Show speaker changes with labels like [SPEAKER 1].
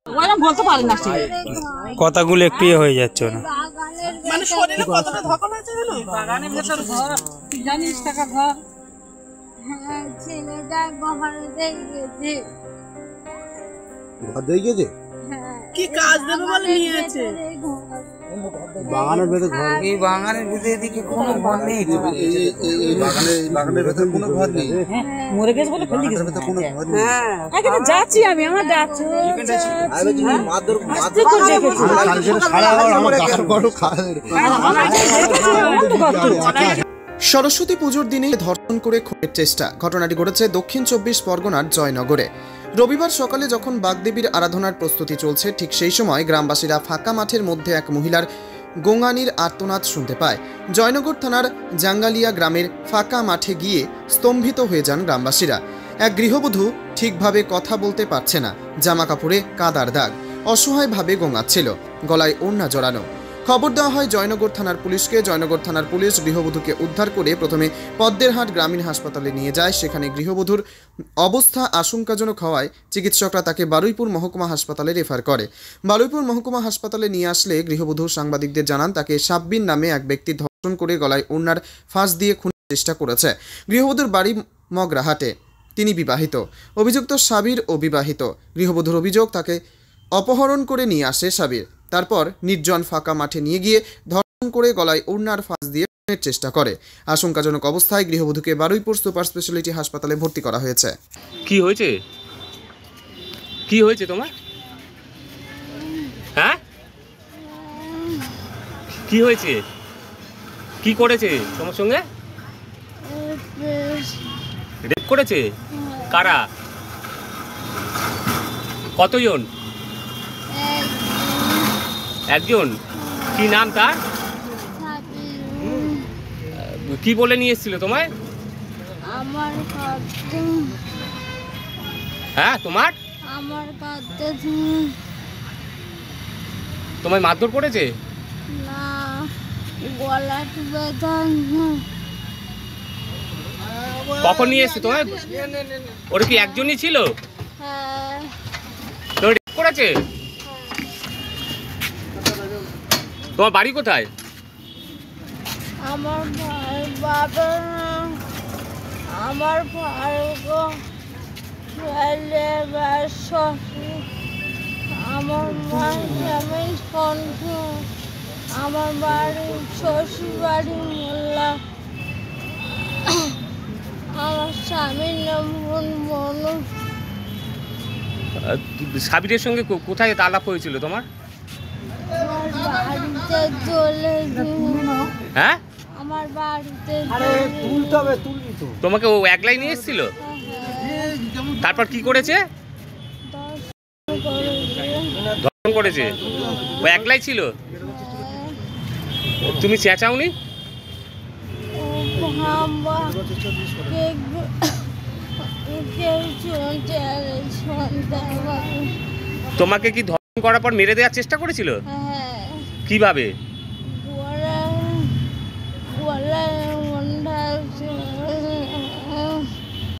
[SPEAKER 1] বলতে পারি না,
[SPEAKER 2] কথাগুলো একটু হয়ে যাচ্ছে না।
[SPEAKER 1] মানে শরীরে কতটা ধকল আছে জানো? বাগানের ভেতর ঘর, তুই জানিস টাকা ঘর।
[SPEAKER 3] হ্যাঁ, ছেলেটা ঘরে গেছে।
[SPEAKER 4] ঘর দিয়ে গেছে?
[SPEAKER 1] কি কাজ দেবে বলে নিয়েছে?
[SPEAKER 4] বাগানের ভেতর ঘর?
[SPEAKER 5] এই বাগানের ভেতর এদিকে কোনো ঘর নেই।
[SPEAKER 4] এই বাগানের ভেতর কোনো ঘর নেই।
[SPEAKER 1] মরে গেছে বলে ফেলে গেছে।
[SPEAKER 4] কোনো ঘর নেই।
[SPEAKER 1] এখানে যাচ্ছি আমি, আমার যাচ্ছি।
[SPEAKER 4] মাদর
[SPEAKER 6] সরস্বতী পুজোর দিনে ধর্ষণ করে খুনের চেষ্টা। ঘটনাটি ঘটেছে দক্ষিণ 24 পরগনার জয়নগরে। রবিবার সকালে যখন বাগদেবীর আরাধনার প্রস্তুতি চলছে, ঠিক সেই সময় গ্রামবাসীরা ফাঁকা মাঠের মধ্যে এক মহিলার গোঙানির আর্তনাদ শুনতে পায়। জয়নগর থানার জাঙ্গালিয়া গ্রামের ফাঁকা মাঠে গিয়ে স্তম্ভিত হয়ে যান গ্রামবাসীরা। এক গৃহবধূ ঠিকভাবে কথা বলতে পারছে না, জামা কাপড়ে কাদার দাগ, অসহায়ভাবে গোঙাচ্ছিল, গলায় ওড়না জড়ানো। খবর দেওয়া হয় জয়নগর থানার পুলিশকে। জয়নগর থানার পুলিশ গৃহবধূকে উদ্ধার করে প্রথমে পদ্মেরহাট গ্রামীণ হাসপাতালে নিয়ে যায়। সেখানে গৃহবধূর অবস্থা আশঙ্কাজনক হওয়ায় চিকিৎসকরা তাকে বারুইপুর মহকুমা হাসপাতালে রেফার করে। বারুইপুর মহকুমা হাসপাতালে নিয়ে আসলে গৃহবধূ সাংবাদিকদের জানান তাকে সাব্বির নামে এক ব্যক্তি ধর্ষণ করে গলায় ওড়নার ফাঁস দিয়ে খুনের চেষ্টা করেছে। গৃহবধূর বাড়ি মগরাহাটে, তিনি বিবাহিত। অভিযুক্ত সাবির ও বিবাহিত। গৃহবধূর অভিযোগ তাকে অপহরণ করে নিয়ে আসে সাবির, তারপর নির্জন ফাঁকা মাঠে নিয়ে গিয়ে ধর্ষণ করে গলায় ওড়নার ফাঁস দিয়ে খুনের চেষ্টা করে। আশঙ্কাজনক অবস্থায় গৃহবধূকে বারুইপুর সুপার স্পেশালিটি হাসপাতালে ভর্তি করা হয়েছে।
[SPEAKER 7] কি হয়েছে? কি হয়েছে তোমার? হ্যাঁ, কি হয়েছে? কি করেছে তোমার সঙ্গে? রেপ করেছে? কারা? কতজন? একজন। কি নাম তার? কি বলে নিয়ে এসেছিল তোমায়?
[SPEAKER 3] আমার কাছে।
[SPEAKER 7] হ্যাঁ, তোমার?
[SPEAKER 3] আমার কাছে।
[SPEAKER 7] তোমায় মারধর করেছে?
[SPEAKER 3] না, গলাটা ব্যথা।
[SPEAKER 7] কখন নিয়ে এসছে তোমায়? ওরা কি একজনই ছিল?
[SPEAKER 3] হ্যাঁ।
[SPEAKER 7] তো রেপ করেছে? তোমার বাড়ি কোথায়?
[SPEAKER 3] আমার ভাই বাবা, আমার ভাই ছেলে শ্বশুর, আমার মা স্বামী সন্তান, আমার বাড়ি শ্বশুর বাড়ি মোল্লা, আমার স্বামীর নাম মনু।
[SPEAKER 7] সাবিরের সঙ্গে কোথায় আলাপ হয়েছিল তোমার?
[SPEAKER 3] বাড়িতে চলে
[SPEAKER 7] হ্যাঁ,
[SPEAKER 3] আমার বাড়িতে
[SPEAKER 7] তোমাকে ও একলাই নিয়ে এসেছিল? তারপর কি করেছে? ধর্ষণ করেছে? ও একলাই ছিল? তুমি চেঁচাওনি? তোমাকে কি ধর্ষণ করার পর মেরে দেওয়ার চেষ্টা করেছিল? কিভাবে?